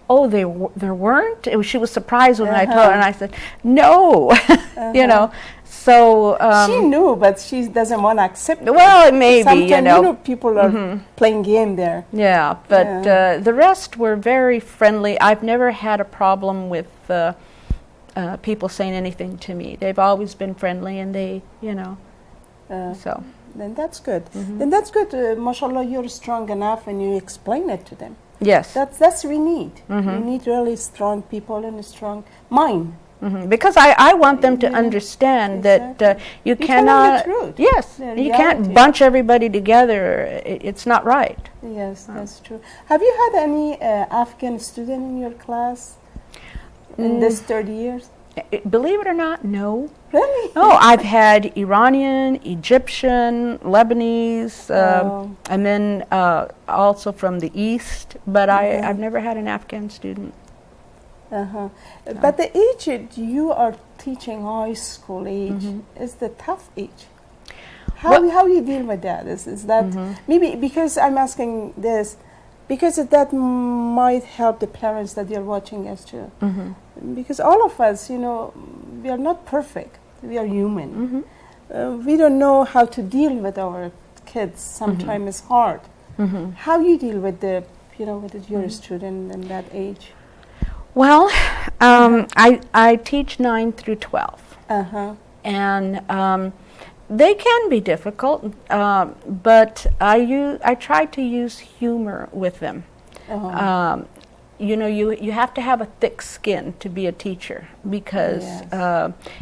"Oh, there weren't." She was surprised when I told her, and I said, "No," So she knew, but she doesn't want to accept it. Well, maybe sometimes, people are playing game there. Yeah, but the rest were very friendly. I've never had a problem with people saying anything to me. They've always been friendly, and they, so. Then that's good. Then that's good. Mashallah, you're strong enough, and you explain it to them. Yes. That's we need. We need really strong people and a strong mind. Because I want them to understand that you cannot. Yes, you can't bunch everybody together. It's not right. Yes, that's true. Have you had any Afghan student in your class in this 30 years? Believe it or not, no. Really? No, I've had Iranian, Egyptian, Lebanese, and then also from the East, but I've never had an Afghan student. But the age that you are teaching, high school age, is the tough age. How you deal with that? Is that maybe because I'm asking this, because that might help the parents that you're watching us too. Because all of us, we are not perfect. We are human. We don't know how to deal with our kids. Sometimes it's hard. How you deal with with your student in that age? Well, I teach 9 through 12, and they can be difficult, but I try to use humor with them. You have to have a thick skin to be a teacher, because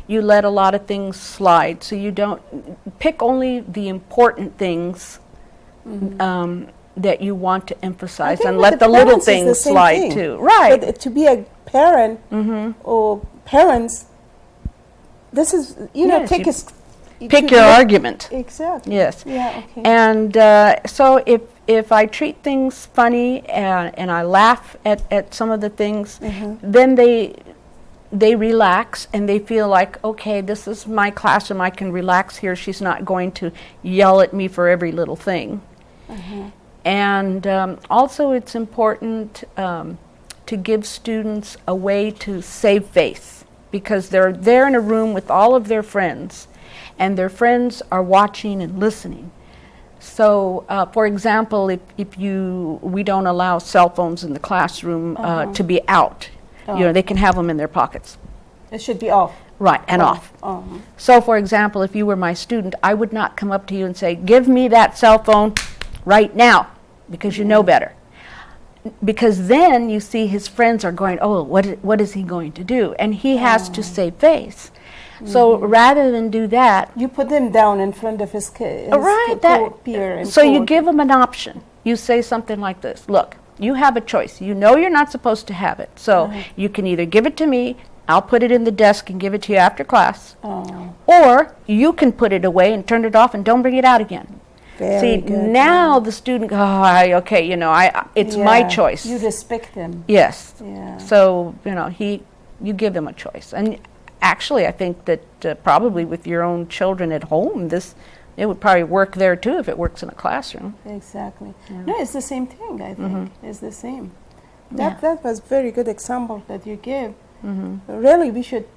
you let a lot of things slide, so you don't pick only the important things that you want to emphasize, and let the little things slide too. Right. But to be a parent or parents, this is pick your argument. Exactly. Yes. Yeah. Okay. And so if I treat things funny and I laugh at some of the things, then they relax and they feel like, okay, this is my classroom. I can relax here. She's not going to yell at me for every little thing. And also it's important to give students a way to save face, because they're there in a room with all of their friends, and their friends are watching and listening. So, for example, if we don't allow cell phones in the classroom to be out. They can have them in their pockets. It should be off. Right, and off. So, for example, if you were my student, I would not come up to you and say, "Give me that cell phone right now," because you know better. Because then you see his friends are going, "Oh, what is he going to do?" And he has to save face. So rather than do that, you put them down in front of his peer. So you give him an option. You say something like this: "Look, you have a choice. You know you're not supposed to have it. So you can either give it to me, I'll put it in the desk and give it to you after class, or you can put it away and turn it off and don't bring it out again." Very good, now the student, it's my choice. You respect them. Yes. Yeah. So you give them a choice, and actually, I think that probably with your own children at home, it would probably work there too if it works in a classroom. Exactly. Yeah. No, it's the same thing, I think. Mm-hmm. It's the same. Yeah. That was very good example that you gave. Mm-hmm. Really, we should,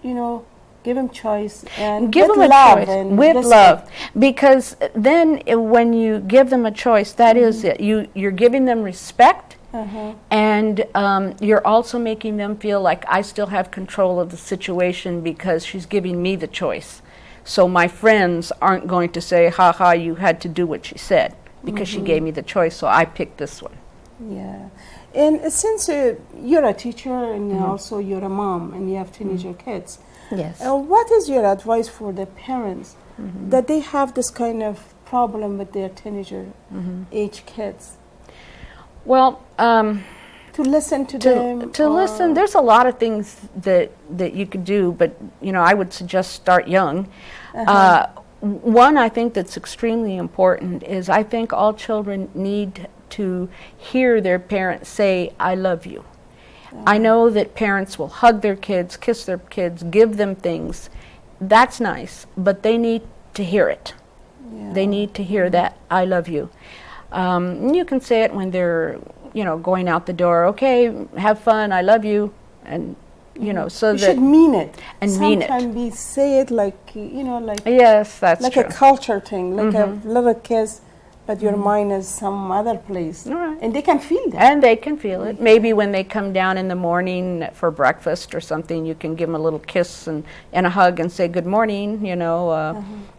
give them choice and Give with them a love choice and with respect. love, because then when you give them a choice, that is it. You're giving them respect, and you're also making them feel like I still have control of the situation because she's giving me the choice. So my friends aren't going to say, "Ha ha, you had to do what she said because she gave me the choice, so I picked this one." Yeah. And since you're a teacher and also you're a mom and you have teenager kids, Yes. what is your advice for the parents that they have this kind of problem with their teenager age kids? Well, to listen to them. To listen, there's a lot of things that you could do, but I would suggest start young. One I think that's extremely important is I think all children need to hear their parents say, "I love you." I know that parents will hug their kids, kiss their kids, give them things. That's nice, but they need to hear it. Yeah. They need to hear that, "I love you." You can say it when they're, going out the door. "Okay, have fun, I love you." And, so you that... should mean it. And mean it. Sometimes we say it like, like... Yes, that's like true. a culture thing, like a little kiss, but your mind is some other place. Right. And they can feel that. And they can feel it. Maybe when they come down in the morning for breakfast or something, you can give them a little kiss and a hug and say good morning,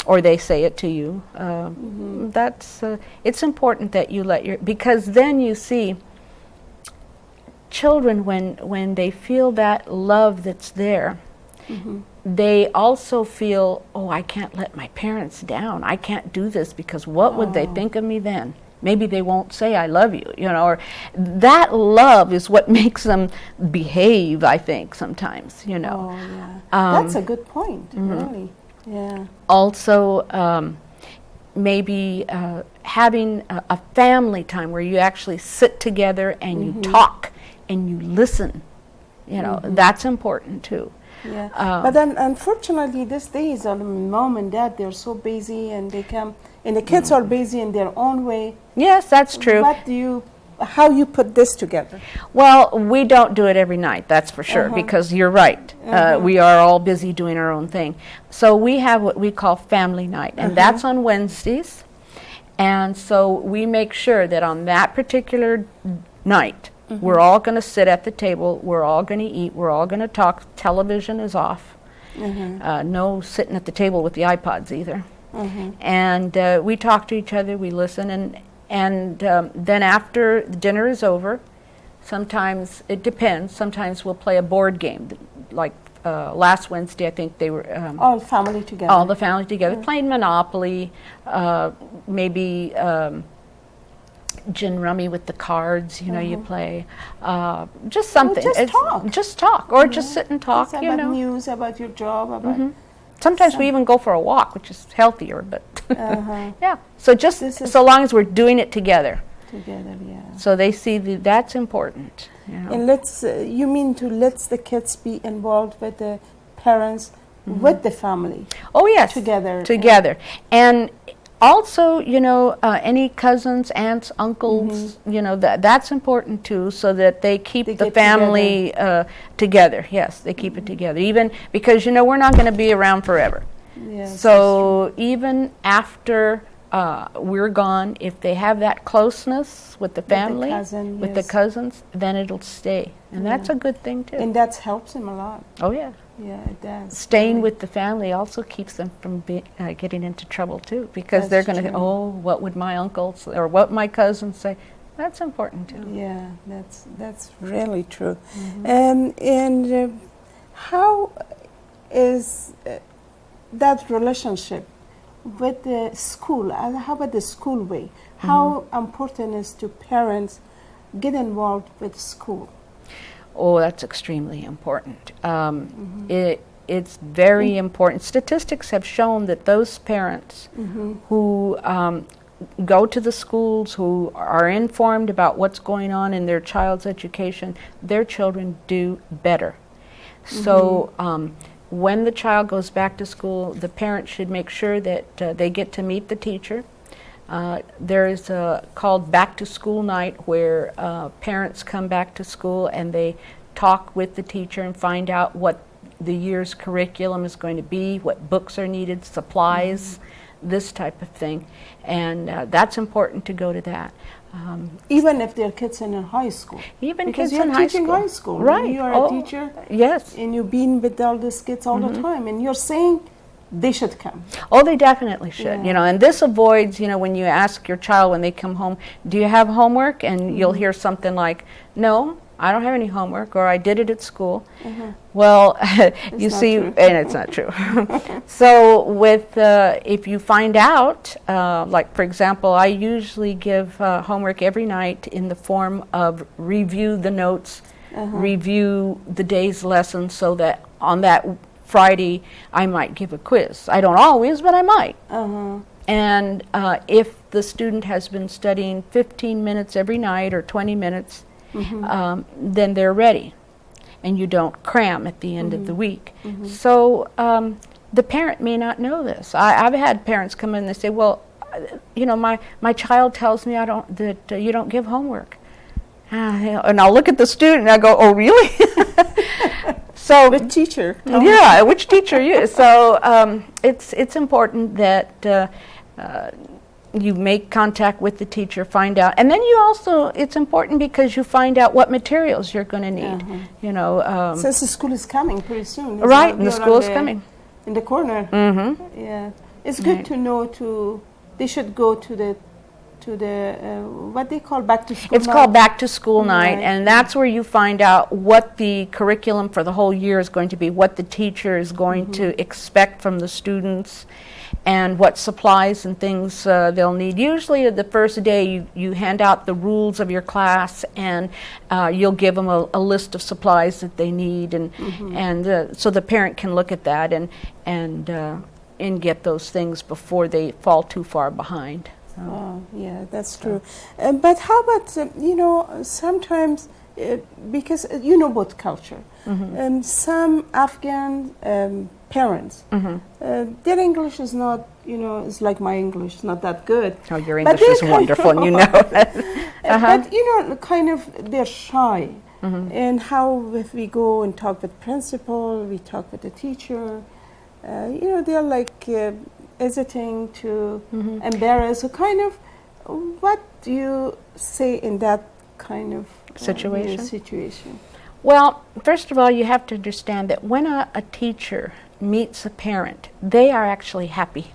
or they say it to you. That's it's important that you because then you see children when they feel that love that's there, they also feel, "Oh, I can't let my parents down. I can't do this because what would they think of me then? Maybe they won't say I love you," or that love is what makes them behave, I think, sometimes, Oh, yeah. That's a good point, really. Yeah. Also, maybe having a family time where you actually sit together and you talk and you listen, that's important too. Yeah, but then unfortunately these days, mom and dad, they're so busy and they come, and the kids are busy in their own way. Yes, that's true. How you put this together? Well, we don't do it every night, that's for sure, because you're right. We are all busy doing our own thing. So we have what we call family night, and that's on Wednesdays. And so we make sure that on that particular night, we're all going to sit at the table, we're all going to eat, we're all going to talk. Television is off. No sitting at the table with the iPods either. And we talk to each other, we listen, and then after the dinner is over, sometimes, it depends, sometimes we'll play a board game. Like last Wednesday, I think they were... all family together. All the family together, playing Monopoly, maybe... gin rummy with the cards, you play, just something. Just talk, or just sit and talk, It's about news, about your job, about... Sometimes we even go for a walk, which is healthier, but yeah. So just so long as we're doing it together. Together, yeah. So they see that's important. And you mean to let the kids be involved with the parents, with the family? Oh yes, together. And also, any cousins, aunts, uncles, that's important too, so that they keep the family together. Yes, they keep it together. Even because, we're not going to be around forever. Yes, so even after we're gone, if they have that closeness with the family, with the cousins, then it'll stay. And that's a good thing too. And that helps them a lot. Oh, yeah. Yeah, it does. Staying with the family also keeps them from getting into trouble too, because they're going to, what would my uncles or what my cousins say? That's important too. Yeah, that's really true. And how is that relationship with the school? How about the school way? How important is to parents get involved with school? Oh, that's extremely important. It's very important. Statistics have shown that those parents who go to the schools, who are informed about what's going on in their child's education, their children do better. So when the child goes back to school, the parent should make sure that they get to meet the teacher. There is called back to school night, where parents come back to school and they talk with the teacher and find out what the year's curriculum is going to be, what books are needed, supplies, this type of thing. And that's important to go to that. Even if they're kids in high school. Even because kids you're in high teaching school. high school. Right. You are Oh, a teacher. yes. And you've been with all these kids all the time. And you're saying they should come. Oh, they definitely should. Yeah. You know, and this avoids, you know, when you ask your child when they come home, do you have homework? And you'll hear something like, no, I don't have any homework, or I did it at school. Well, you not see, true. and it's not true. So with, if you find out, like for example, I usually give homework every night in the form of review the notes, review the day's lesson, so that on that Friday I might give a quiz. I don't always, but I might. And if the student has been studying 15 minutes every night or 20 minutes, then they're ready, and you don't cram at the end of the week. So the parent may not know this. I've had parents come in and they say, well, you know, my child tells me that you don't give homework. And I'll look at the student and I go, oh, really? So Which teacher? yeah, which teacher you? So it's important that you make contact with the teacher, find out, and then you also, it's important because you find out what materials you're going to need. You know, Since the school is coming pretty soon. right, and the school is coming in the corner. Yeah, it's good to know. They should go to the what they call back to school. It's called back to school night, Right. and that's where you find out what the curriculum for the whole year is going to be, what the teacher is going to expect from the students, and what supplies and things they'll need. Usually the first day you hand out the rules of your class, and you'll give them a list of supplies that they need, and so the parent can look at that and get those things before they fall too far behind. Oh, yeah, that's true. But how about, you know, sometimes, because you know both culture, some Afghan parents, their English is not, you know, it's like my English, not that good. Oh, your English is wonderful, and you know that. But, you know, kind of, they're shy. And how if we go and talk with principal, we talk with the teacher, you know, they're like hesitating to embarrass. So kind of, what do you say in that kind of situation? Well, first of all, you have to understand that when a teacher meets a parent, they are actually happy.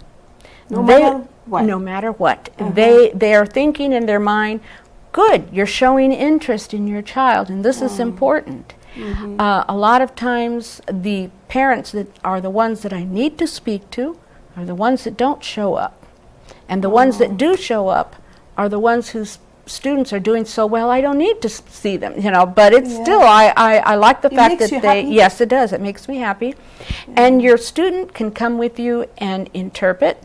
No matter what. No matter what. They are thinking in their mind, good, you're showing interest in your child, and this is important. A lot of times the parents that are the ones that I need to speak to are the ones that don't show up. And the ones that do show up are the ones whose students are doing so well I don't need to see them, you know, but it's still, I like the fact that they, yes, it does, it makes me happy. And your student can come with you and interpret,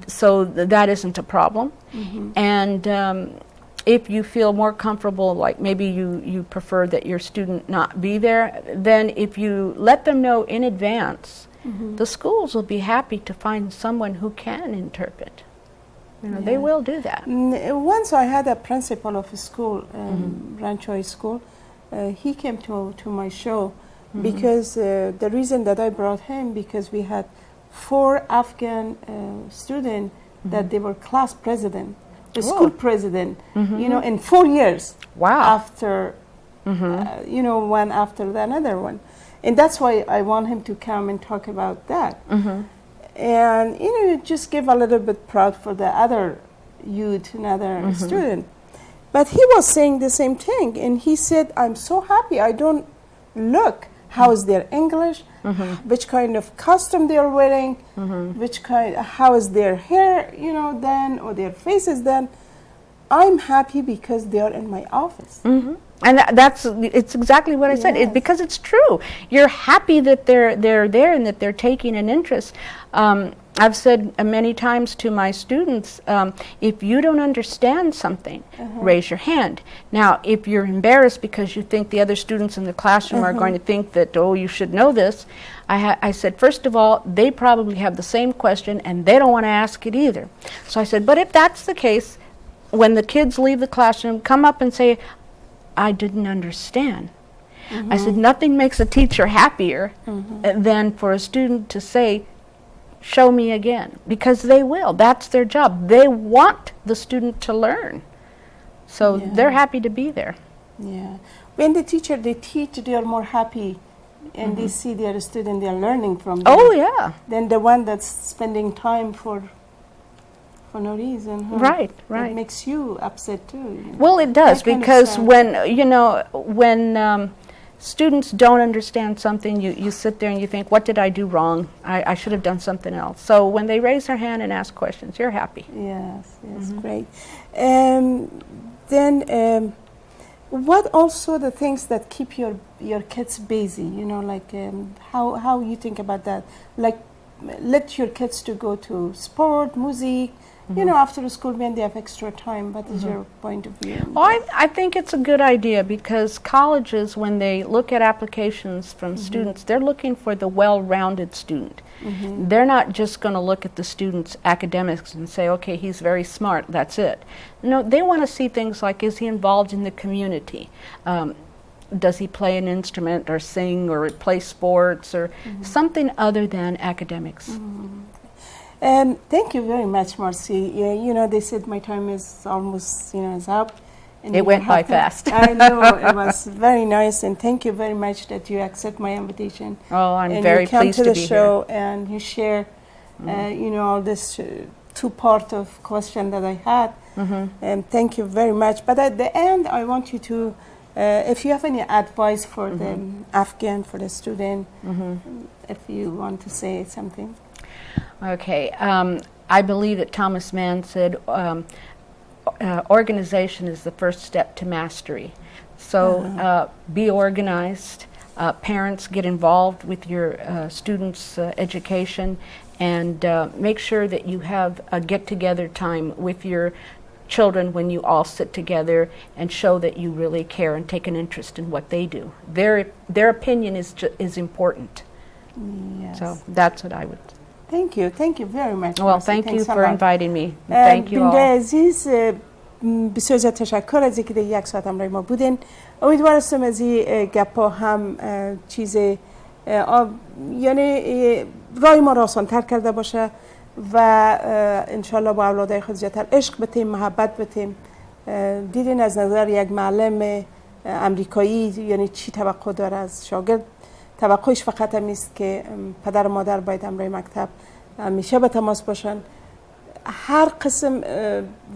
so that isn't a problem. And if you feel more comfortable, like maybe you prefer that your student not be there, then if you let them know in advance, the schools will be happy to find someone who can interpret. You know, they will do that. Once I had a principal of a school, Rancho High School. He came to my show because the reason that I brought him, because we had 4 Afghan students that they were class president, the school president, you know, in 4 years. Wow. After, you know, one after the another one. And that's why I want him to come and talk about that. And, you know, just give a little bit proud for the other youth, another student. But he was saying the same thing. And he said, I'm so happy. I don't look how is their English, which kind of costume they're wearing, how is their hair, you know, done, or their faces done. I'm happy because they are in my office. And it's exactly what I said. Because it's true. You're happy that they're there and that they're taking an interest. I've said many times to my students, if you don't understand something, raise your hand. Now, if you're embarrassed because you think the other students in the classroom are going to think that, oh, you should know this, I said, first of all, they probably have the same question and they don't want to ask it either. So I said, but if that's the case, when the kids leave the classroom, come up and say, I didn't understand. I said, nothing makes a teacher happier than for a student to say, show me again, because they will. That's their job. They want the student to learn. So they're happy to be there. Yeah. When the teacher, they teach, they are more happy and they see their student, they are learning from them. Oh, yeah. Than the one that's spending time for no reason. Right, right. It makes you upset too. You know? Well, it does, because when, when students don't understand something, you sit there and you think, what did I do wrong? I should have done something else. So when they raise their hand and ask questions, you're happy. Yes, great. Then what also the things that keep your kids busy, like how you think about that? Like let your kids to go to sport, music, after school when they have extra time. What is your point of view? Well, I think it's a good idea, because colleges, when they look at applications from students, they're looking for the well-rounded student. They're not just going to look at the student's academics and say, okay, he's very smart, that's it. No, they want to see things like, is he involved in the community? Does he play an instrument or sing or play sports or something other than academics? Thank you very much, Morsi. They said my time is almost, is up. And it went by fast. I know, it was very nice, and thank you very much that you accept my invitation. Oh, I'm and very you come pleased to to the be show here. And you share, all this two-part of question that I had. And thank you very much. But at the end, I want you to, if you have any advice for the Afghan, for the student, if you want to say something. Okay, I believe that Thomas Mann said organization is the first step to mastery. So be organized, parents get involved with your students' education, and make sure that you have a get-together time with your children when you all sit together and show that you really care and take an interest in what they do. Their opinion is important. Yes. So that's what I would say. Thank you very much. Well, thank you for inviting me. Thank you all. بنده عزیز بسیار زیاد تشکر از اینکه یک ساعت همراه ما بودین. امیدوار هستم از این گپا هم چیز یعنی رای ما را آسان‌تر کرده باشه و انشالله با اولادای خود زیادتر عشق بتیم، محبت بتیم. دیدین از نظر یک معلم امریکایی یعنی چی توقع داره از شاگرد. توقعش فقط هم است که پدر و مادر باید همراه مکتب همیشه به تماس باشن. هر قسم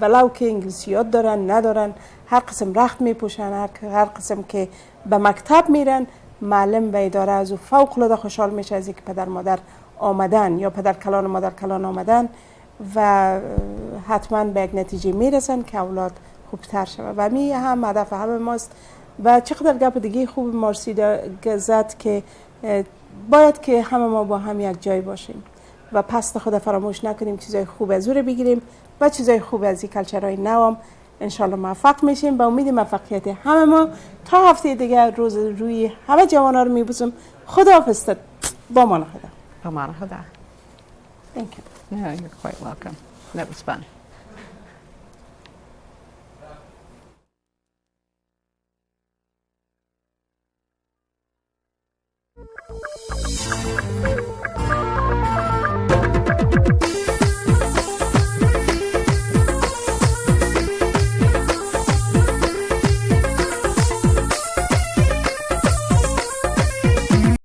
ولو که انگلیسیات دارن ندارن، هر قسم رخت میپوشن، هر قسم که به مکتب میرن، معلم و اداره از او فوق العاده خوشحال میشه از اینکه پدر مادر آمدن یا پدر کلان و مادر کلان آمدن و حتما به یک نتیجه میرسن که اولاد خوبتر شود و می هم هدف همه ماست. و چقدر گپ دیگه خوب مارسی زد که باید که همه ما با هم یک جای باشیم و پست خود فراموش نکنیم، چیزای خوب از او رو بگیریم و چیزای خوب از این کلچرهای نوام انشالله موفق میشیم. با امید موفقیت همه ما تا هفته دیگه روز روی همه جوانا رو میبوسم. خداحافظ. با مان خدا. با مان خدا. Thank you. No, you're quite welcome. That was fun.